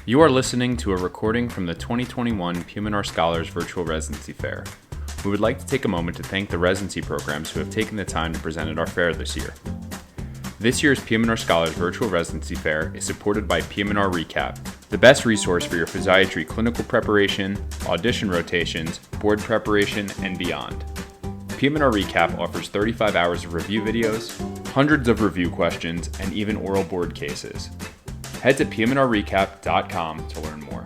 You are listening to a recording from the 2021 PM&R Scholars Virtual Residency Fair. We would like to take a moment to thank the residency programs who have taken the time to present at our fair this year. This year's PM&R Scholars Virtual Residency Fair is supported by PM&R Recap, the best resource for your physiatry clinical preparation, audition rotations, board preparation, and beyond. PM&R Recap offers 35 hours of review videos, hundreds of review questions, and even oral board cases. Head to pmnrrecap.com to learn more.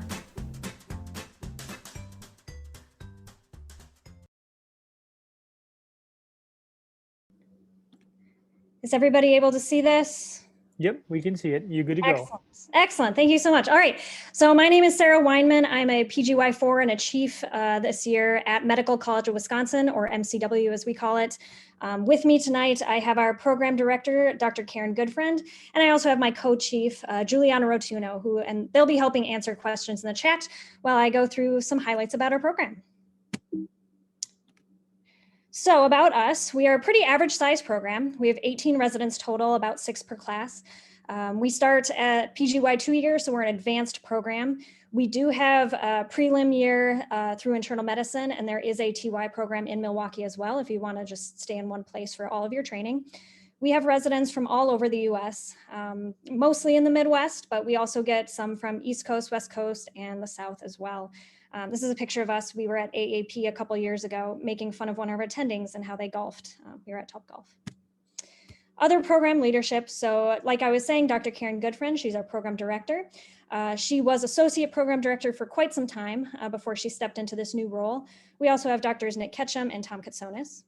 Is everybody able to see this? Yep, we can see it. You good to go? Excellent. Excellent. Thank you so much. All right. So my name is Sarah Weinman. I'm a PGY4 and a chief this year at Medical College of Wisconsin, or MCW as we call it. With me tonight, I have our program director, Dr. Karen Goodfriend, and I also have my co-chief, Juliana Rotuno, and they'll be helping answer questions in the chat while I go through some highlights about our program. So about us, we are a pretty average size program. We have 18 residents total, about 6 per class. We start at PGY 2 year, so we're an advanced program. We do have a prelim year through internal medicine, and there is a TY program in Milwaukee as well, if you want to just stay in one place for all of your training. We have residents from all over the US, mostly in the Midwest, but we also get some from East Coast, West Coast, and the South as well. This is a picture of us. We were at AAP a couple years ago, making fun of one of our attendings and how they golfed. We were at Topgolf. Other program leadership. So like I was saying, Dr. Karen Goodfriend, she's our program director. She was associate program director for quite some time before she stepped into this new role. We also have Drs. Nick Ketchum and Tom Katsonis.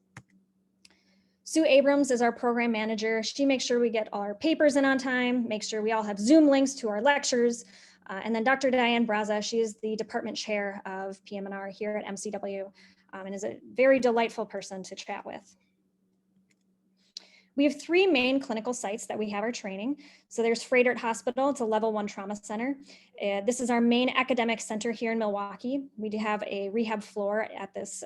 Sue Abrams is our program manager. She makes sure we get all our papers in on time, makes sure we all have Zoom links to our lectures. And then Dr. Diane Braza, she is the department chair of PM&R here at MCW and is a very delightful person to chat with. We have 3 main clinical sites that we have our training. So there's Froedtert Hospital, it's a level 1 trauma center. This is our main academic center here in Milwaukee. We do have a rehab floor at this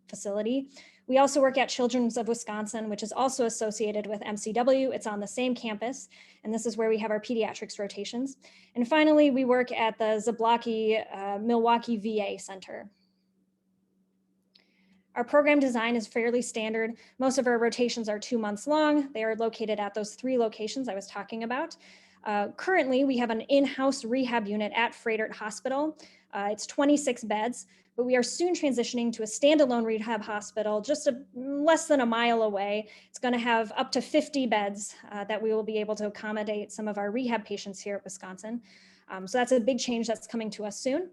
facility. We also work at Children's of Wisconsin, which is also associated with MCW. It's on the same campus, and this is where we have our pediatrics rotations. And finally, we work at the Zablocki Milwaukee VA Center. Our program design is fairly standard. Most of our rotations are 2 months long. They are located at those 3 locations I was talking about. Currently, we have an in-house rehab unit at Froedtert Hospital. It's 26 beds, but we are soon transitioning to a standalone rehab hospital just less than a mile away. It's going to have up to 50 beds that we will be able to accommodate some of our rehab patients here at Wisconsin. So that's a big change that's coming to us soon.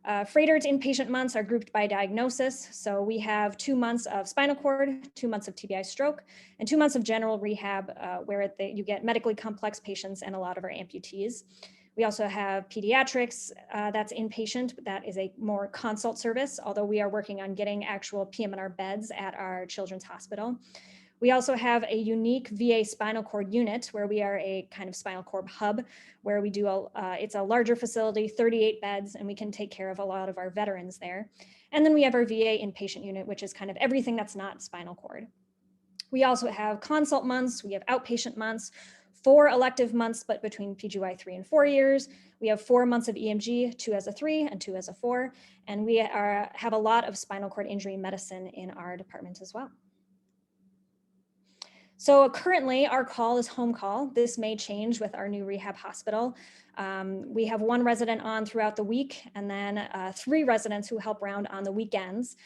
Froedtert inpatient months are grouped by diagnosis. So we have 2 months of spinal cord, 2 months of TBI stroke, and 2 months of general rehab where you get medically complex patients and a lot of our amputees. We also have pediatrics, that's inpatient, but that is a more consult service, although we are working on getting actual PM&R beds at our children's hospital. We also have a unique VA spinal cord unit where we are a kind of spinal cord hub where we do, it's a larger facility, 38 beds, and we can take care of a lot of our veterans there. And then we have our VA inpatient unit, which is kind of everything that's not spinal cord. We also have consult months, we have outpatient months, 4 elective months, but between PGY 3 and 4 years. We have 4 months of EMG, 2 as a 3 and 2 as a 4. And we have a lot of spinal cord injury medicine in our department as well. So currently our call is home call. This may change with our new rehab hospital. We have 1 resident on throughout the week and then 3 residents who help round on the weekends.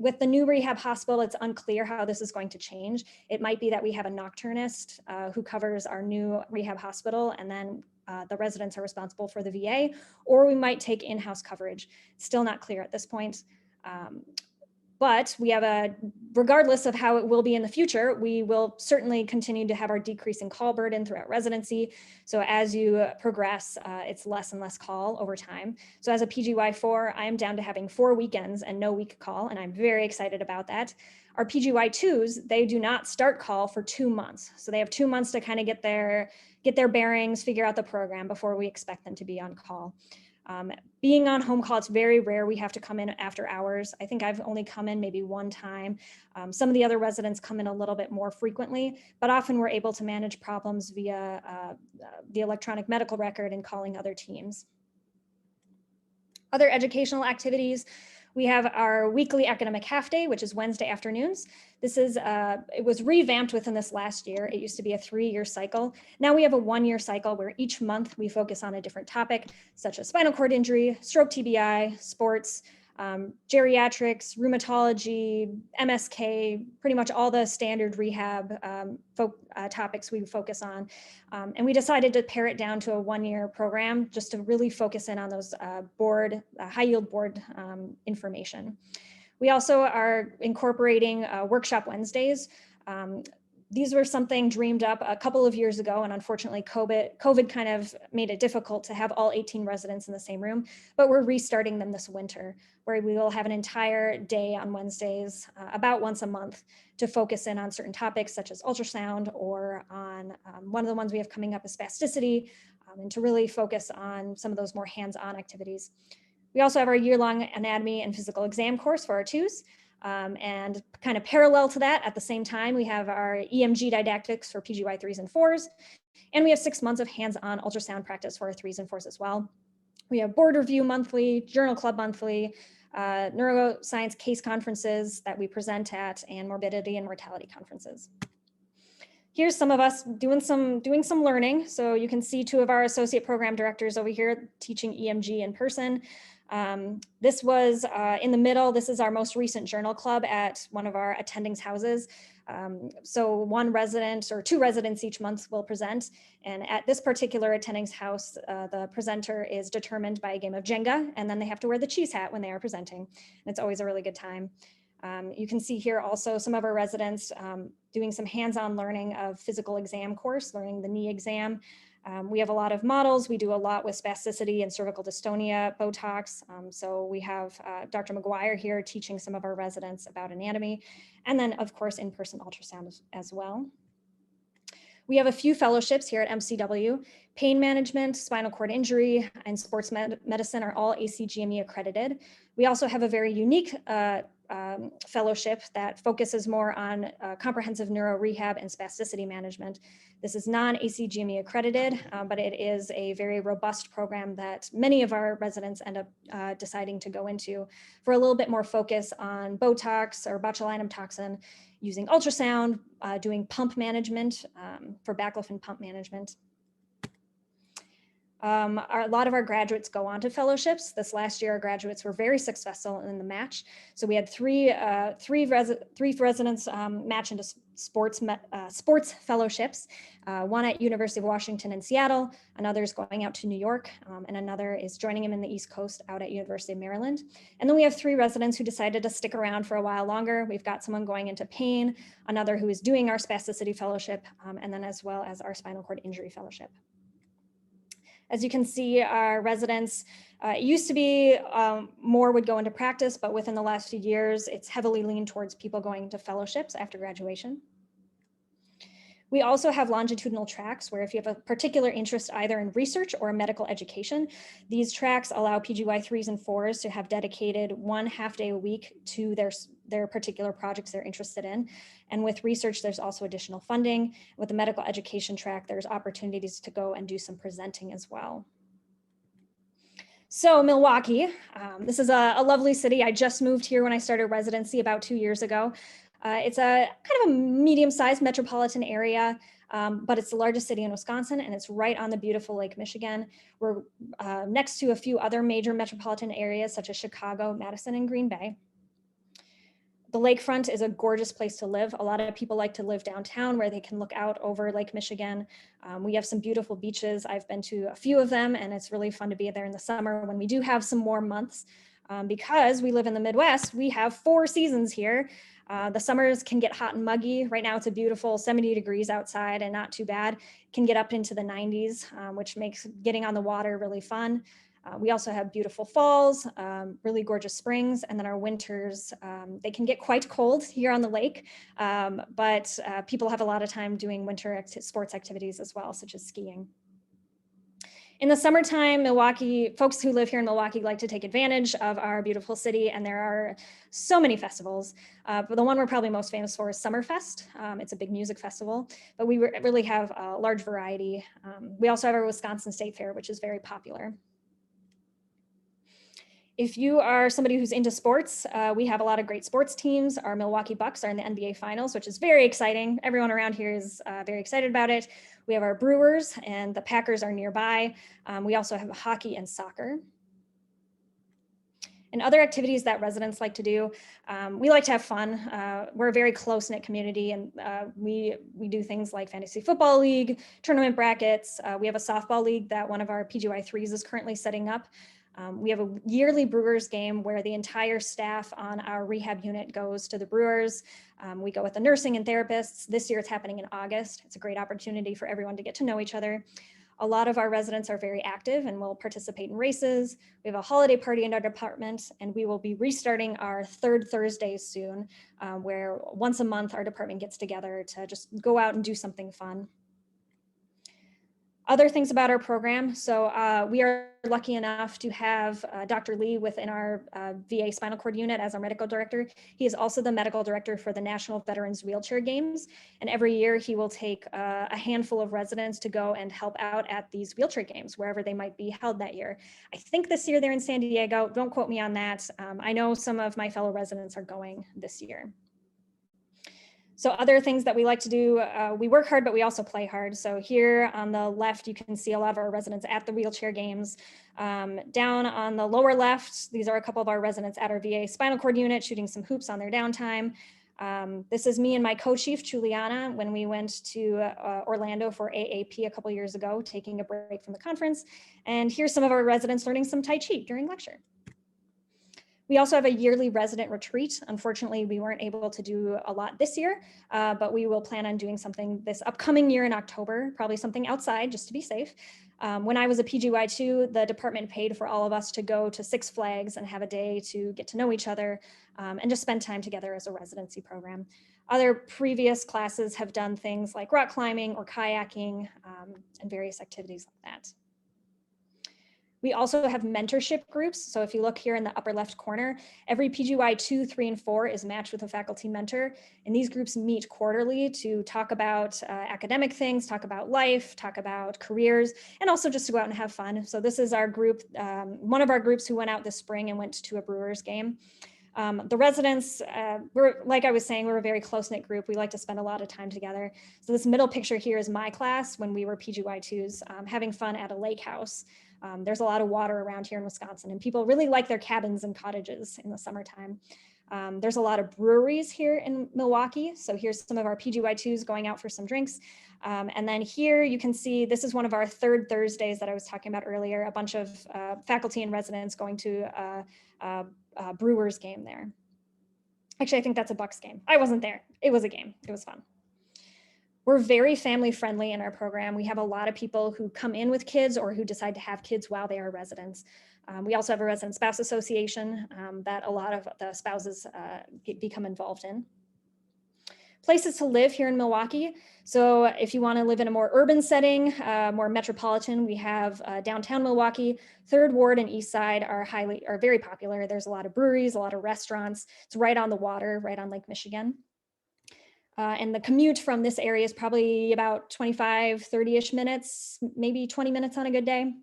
With the new rehab hospital, it's unclear how this is going to change. It might be that we have a nocturnist who covers our new rehab hospital, and then the residents are responsible for the VA, or we might take in-house coverage. It's still not clear at this point. But we have regardless of how it will be in the future, we will certainly continue to have our decrease in call burden throughout residency. So as you progress, it's less and less call over time. So as a PGY4, I am down to having 4 weekends and no week call, and I'm very excited about that. Our PGY2s, they do not start call for 2 months. So they have 2 months to kind of get their bearings, figure out the program before we expect them to be on call. Being on home call, it's very rare we have to come in after hours. I think I've only come in maybe one time. Some of the other residents come in a little bit more frequently, but often we're able to manage problems via the electronic medical record and calling other teams. Other educational activities, we have our weekly academic half day, which is Wednesday afternoons. This is, it was revamped within this last year. It used to be a 3-year cycle. Now we have a 1-year cycle where each month we focus on a different topic, such as spinal cord injury, stroke TBI, sports, geriatrics, rheumatology, MSK, pretty much all the standard rehab topics we focus on. And we decided to pare it down to a 1-year program just to really focus in on those high yield board information. We also are incorporating workshop Wednesdays. These were something dreamed up a couple of years ago, and unfortunately COVID kind of made it difficult to have all 18 residents in the same room, but we're restarting them this winter, where we will have an entire day on Wednesdays, about once a month, to focus in on certain topics such as ultrasound, or on one of the ones we have coming up is spasticity, and to really focus on some of those more hands-on activities. We also have our year-long anatomy and physical exam course for our 2s. And kind of parallel to that, at the same time, we have our EMG didactics for PGY 3s and 4s. And we have 6 months of hands-on ultrasound practice for our 3s and 4s as well. We have board review monthly, journal club monthly, neuroscience case conferences that we present at, and morbidity and mortality conferences. Here's some of us doing some learning. So you can see 2 of our associate program directors over here teaching EMG in person. This was in the middle. This is our most recent journal club at one of our attendings houses. So 1 resident or 2 residents each month will present. And at this particular attendings house, the presenter is determined by a game of Jenga, and then they have to wear the cheese hat when they are presenting. And it's always a really good time. You can see here also some of our residents doing some hands-on learning of physical exam course, learning the knee exam. We have a lot of models. We do a lot with spasticity and cervical dystonia, Botox. So we have Dr. McGuire here teaching some of our residents about anatomy, and then of course in-person ultrasound as well. We have a few fellowships here at MCW. Pain management, spinal cord injury, and sports medicine are all ACGME accredited. We also have a very unique fellowship that focuses more on comprehensive neuro rehab and spasticity management. This is non-ACGME accredited, but it is a very robust program that many of our residents end up deciding to go into for a little bit more focus on Botox or botulinum toxin, using ultrasound, doing pump management for baclofen pump management. A lot of our graduates go on to fellowships. This last year, our graduates were very successful in the match. So we had three residents match into sports fellowships. One at University of Washington in Seattle, another is going out to New York, and another is joining him in the East Coast out at University of Maryland. And then we have 3 residents who decided to stick around for a while longer. We've got someone going into pain, another who is doing our spasticity fellowship, and then as well as our spinal cord injury fellowship. As you can see, our residents, it used to be more would go into practice, but within the last few years, it's heavily leaned towards people going into fellowships after graduation. We also have longitudinal tracks where if you have a particular interest either in research or medical education, these tracks allow PGY 3s and 4s to have dedicated 1 half day a week to their particular projects they're interested in. And with research, there's also additional funding. With the medical education track, there's opportunities to go and do some presenting as well. So Milwaukee, this is a lovely city. I just moved here when I started residency about 2 years ago. It's a kind of a medium-sized metropolitan area, but it's the largest city in Wisconsin, and it's right on the beautiful Lake Michigan. We're next to a few other major metropolitan areas such as Chicago, Madison, and Green Bay. The lakefront is a gorgeous place to live. A lot of people like to live downtown where they can look out over Lake Michigan. We have some beautiful beaches. I've been to a few of them, and it's really fun to be there in the summer when we do have some warm months. Because we live in the Midwest, we have 4 seasons here. The summers can get hot and muggy. Right now it's a beautiful 70 degrees outside and not too bad. It can get up into the 90s, which makes getting on the water really fun. We also have beautiful falls, really gorgeous springs, and then our winters, they can get quite cold here on the lake, but people have a lot of time doing winter sports activities as well, such as skiing. In the summertime, Milwaukee, folks who live here in Milwaukee like to take advantage of our beautiful city, and there are so many festivals. But the one we're probably most famous for is Summerfest. It's a big music festival, but we really have a large variety. We also have our Wisconsin State Fair, which is very popular. If you are somebody who's into sports, we have a lot of great sports teams. Our Milwaukee Bucks are in the NBA Finals, which is very exciting. Everyone around here is very excited about it. We have our Brewers, and the Packers are nearby. We also have hockey and soccer. And other activities that residents like to do, we like to have fun. We're a very close-knit community, and we do things like fantasy football league, tournament brackets. We have a softball league that one of our PGY3s is currently setting up. We have a yearly Brewers game where the entire staff on our rehab unit goes to the Brewers. We go with the nursing and therapists. This year it's happening in August. It's a great opportunity for everyone to get to know each other. A lot of our residents are very active and will participate in races. We have a holiday party in our department, and we will be restarting our third Thursdays soon, where once a month our department gets together to just go out and do something fun. Other things about our program. So we are lucky enough to have Dr. Lee within our VA spinal cord unit as our medical director. He is also the medical director for the National Veterans Wheelchair Games. And every year he will take a handful of residents to go and help out at these wheelchair games, wherever they might be held that year. I think this year they're in San Diego. Don't quote me on that. I know some of my fellow residents are going this year. So other things that we like to do, we work hard, but we also play hard. So here on the left, you can see a lot of our residents at the wheelchair games. Down on the lower left, these are a couple of our residents at our VA spinal cord unit shooting some hoops on their downtime. This is me and my co-chief, Juliana, when we went to Orlando for AAP a couple years ago, taking a break from the conference. And here's some of our residents learning some Tai Chi during lecture. We also have a yearly resident retreat. Unfortunately, we weren't able to do a lot this year, but we will plan on doing something this upcoming year in October, probably something outside just to be safe. When I was a PGY2, the department paid for all of us to go to Six Flags and have a day to get to know each other and just spend time together as a residency program. Other previous classes have done things like rock climbing or kayaking and various activities like that. We also have mentorship groups. So if you look here in the upper left corner, every PGY 2, 3, and 4 is matched with a faculty mentor. And these groups meet quarterly to talk about academic things, talk about life, talk about careers, and also just to go out and have fun. So this is our group, one of our groups who went out this spring and went to a Brewers game. The residents, like I was saying, we're a very close-knit group. We like to spend a lot of time together. So this middle picture here is my class when we were PGY2s, having fun at a lake house. There's a lot of water around here in Wisconsin, and people really like their cabins and cottages in the summertime. There's a lot of breweries here in Milwaukee. So here's some of our PGY2s going out for some drinks. And then here you can see, this is one of our third Thursdays that I was talking about earlier, a bunch of faculty and residents going to a Brewers game there. Actually, I think that's a Bucks game. I wasn't there. It was a game. It was fun. We're very family friendly in our program. We have a lot of people who come in with kids or who decide to have kids while they are residents. We also have a resident spouse association that a lot of the spouses become involved in. Places to live here in Milwaukee. So if you want to live in a more urban setting, more metropolitan, we have downtown Milwaukee, Third Ward and East Side are very popular. There's a lot of breweries, a lot of restaurants. It's right on the water, right on Lake Michigan. And the commute from this area is probably about 25, 30-ish minutes, maybe 20 minutes on a good day.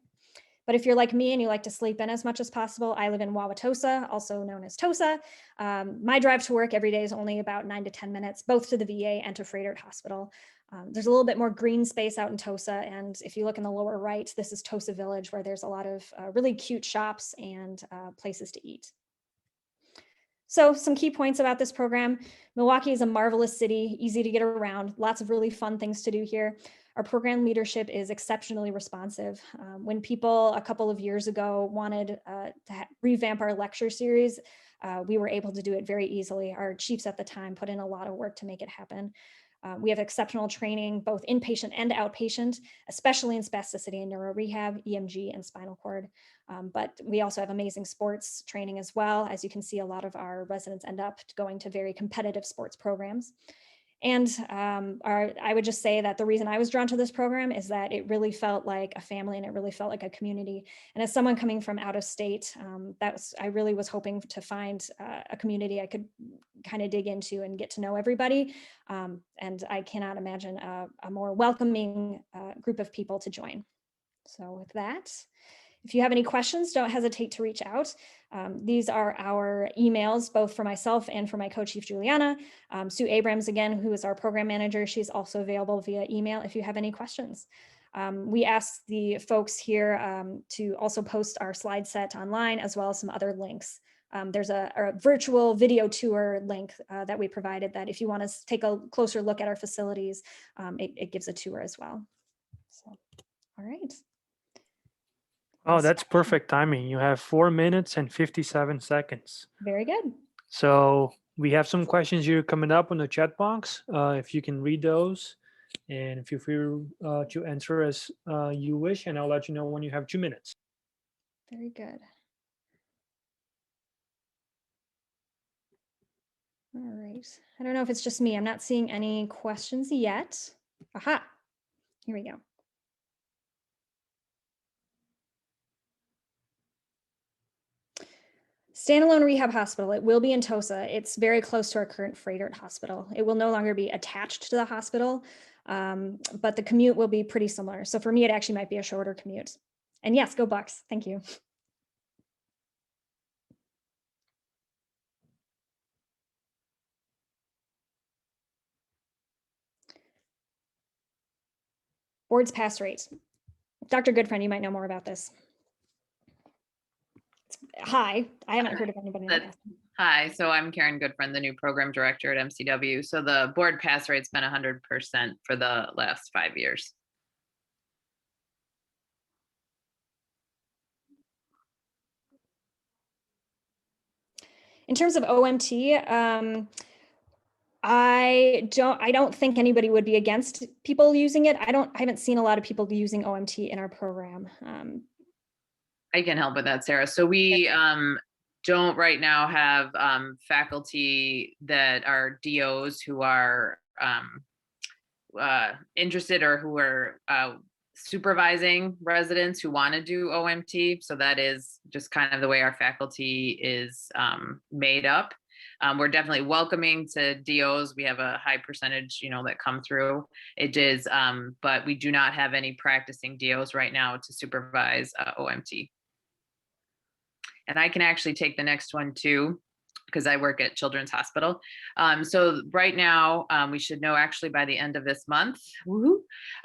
But if you're like me and you like to sleep in as much as possible, I live in Wauwatosa, also known as Tosa. My drive to work every day is only about 9 to 10 minutes, both to the VA and to Frederick Hospital. There's a little bit more green space out in Tosa. And if you look in the lower right, this is Tosa Village, where there's a lot of really cute shops and places to eat. So some key points about this program. Milwaukee is a marvelous city, easy to get around, lots of really fun things to do here. Our program leadership is exceptionally responsive. When people a couple of years ago wanted to revamp our lecture series, we were able to do it very easily. Our chiefs at the time put in a lot of work to make it happen. We have exceptional training, both inpatient and outpatient, especially in spasticity and neuro rehab, EMG, and spinal cord. But we also have amazing sports training as well. As you can see, a lot of our residents end up going to very competitive sports programs. And I would just say that the reason I was drawn to this program is that it really felt like a family and it really felt like a community. And as someone coming from out of state, I really was hoping to find a community I could kind of dig into and get to know everybody. And I cannot imagine a more welcoming group of people to join. So with that, if you have any questions, don't hesitate to reach out. These are our emails, both for myself and for my co-chief, Juliana. Sue Abrams, again, who is our program manager, she's also available via email if you have any questions. We asked the folks here to also post our slide set online, as well as some other links. There's a virtual video tour link that we provided that if you want to take a closer look at our facilities, it gives a tour as well. So, all right. Oh, that's perfect timing. You have 4 minutes and 57 seconds. Very good. So we have some questions here coming up on the chat box. If you can read those and feel free to answer as you wish, and I'll let you know when you have 2 minutes. Very good. All right. I don't know if it's just me. I'm not seeing any questions yet. Aha. Here we go. Standalone rehab hospital. It will be in Tosa. It's very close to our current Freighter hospital. It will no longer be attached to the hospital, but the commute will be pretty similar. So for me, it actually might be a shorter commute. And yes, go Bucks. Thank you. Board's pass rate. Dr. Goodfriend, you might know more about this. Hi, I haven't heard of anybody. Hi, so I'm Karen Goodfriend, the new program director at MCW. So the board pass rate's been 100% for the last 5 years. In terms of OMT, I don't think anybody would be against people using it. I haven't seen a lot of people using OMT in our program. I can help with that, Sarah. So we don't right now have faculty that are DOs who are interested or who are supervising residents who want to do OMT. So that is just kind of the way our faculty is made up. We're definitely welcoming to DOs. We have a high percentage, that come through. It is, but we do not have any practicing DOs right now to supervise OMT. And I can actually take the next one too, because I work at Children's Hospital. So right now, we should know actually by the end of this month,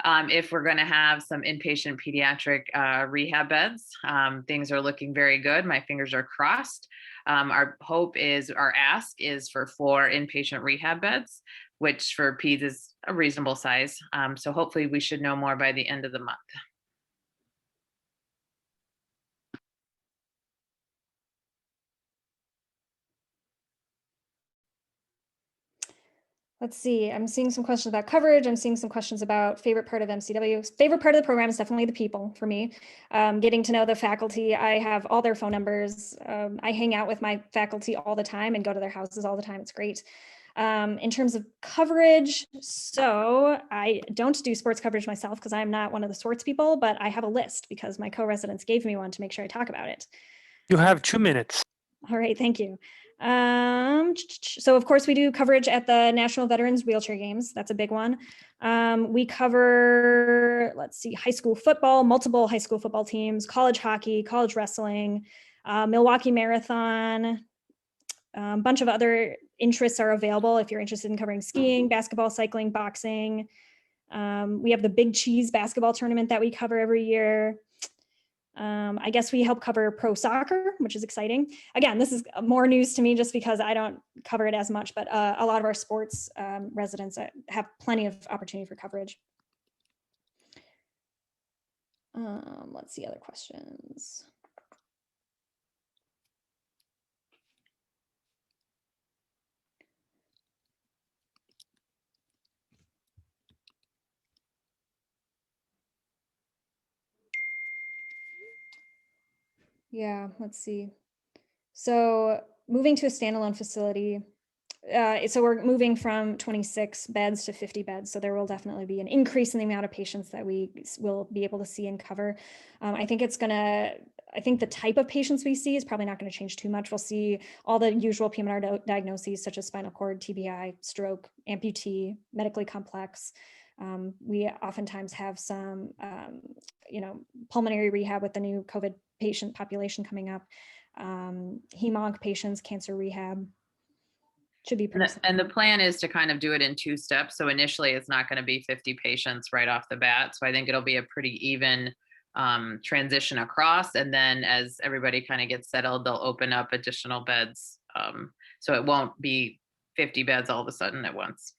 if we're going to have some inpatient pediatric rehab beds. Things are looking very good. My fingers are crossed. Our ask is for 4 inpatient rehab beds, which for peds is a reasonable size. So hopefully we should know more by the end of the month. Let's see, I'm seeing some questions about coverage. I'm seeing some questions about favorite part of MCW. Favorite part of the program is definitely the people for me. Getting to know the faculty. I have all their phone numbers. I hang out with my faculty all the time and go to their houses all the time. It's great. In terms of coverage, so I don't do sports coverage myself because I'm not one of the sports people, but I have a list because my co-residents gave me one to make sure I talk about it. You have 2 minutes. All right, thank you. So of course we do coverage at the National Veterans Wheelchair Games. That's a big one. We cover, let's see, high school football, multiple high school football teams, college hockey, college wrestling, Milwaukee Marathon. A bunch of other interests are available if you're interested in covering skiing, basketball, cycling, boxing. We have the Big Cheese basketball tournament that we cover every year. I guess we help cover pro soccer, which is exciting. Again, this is more news to me just because I don't cover it as much, but a lot of our sports residents have plenty of opportunity for coverage. Let's see other questions. Yeah, let's see. So moving to a standalone facility, So we're moving from 26 beds to 50 beds. So there will definitely be an increase in the amount of patients that we will be able to see and cover. I think the type of patients we see is probably not going to change too much. We'll see all the usual PM&R diagnoses such as spinal cord, TBI, stroke, amputee, medically complex. We oftentimes have some, pulmonary rehab with the new COVID patient population coming up. Hem-onc patients, cancer rehab. Should be pretty And the plan is to kind of do it in 2 steps. So initially it's not going to be 50 patients right off the bat. So I think it'll be a pretty even transition across. And then as everybody kind of gets settled, they'll open up additional beds. So it won't be 50 beds all of a sudden at once.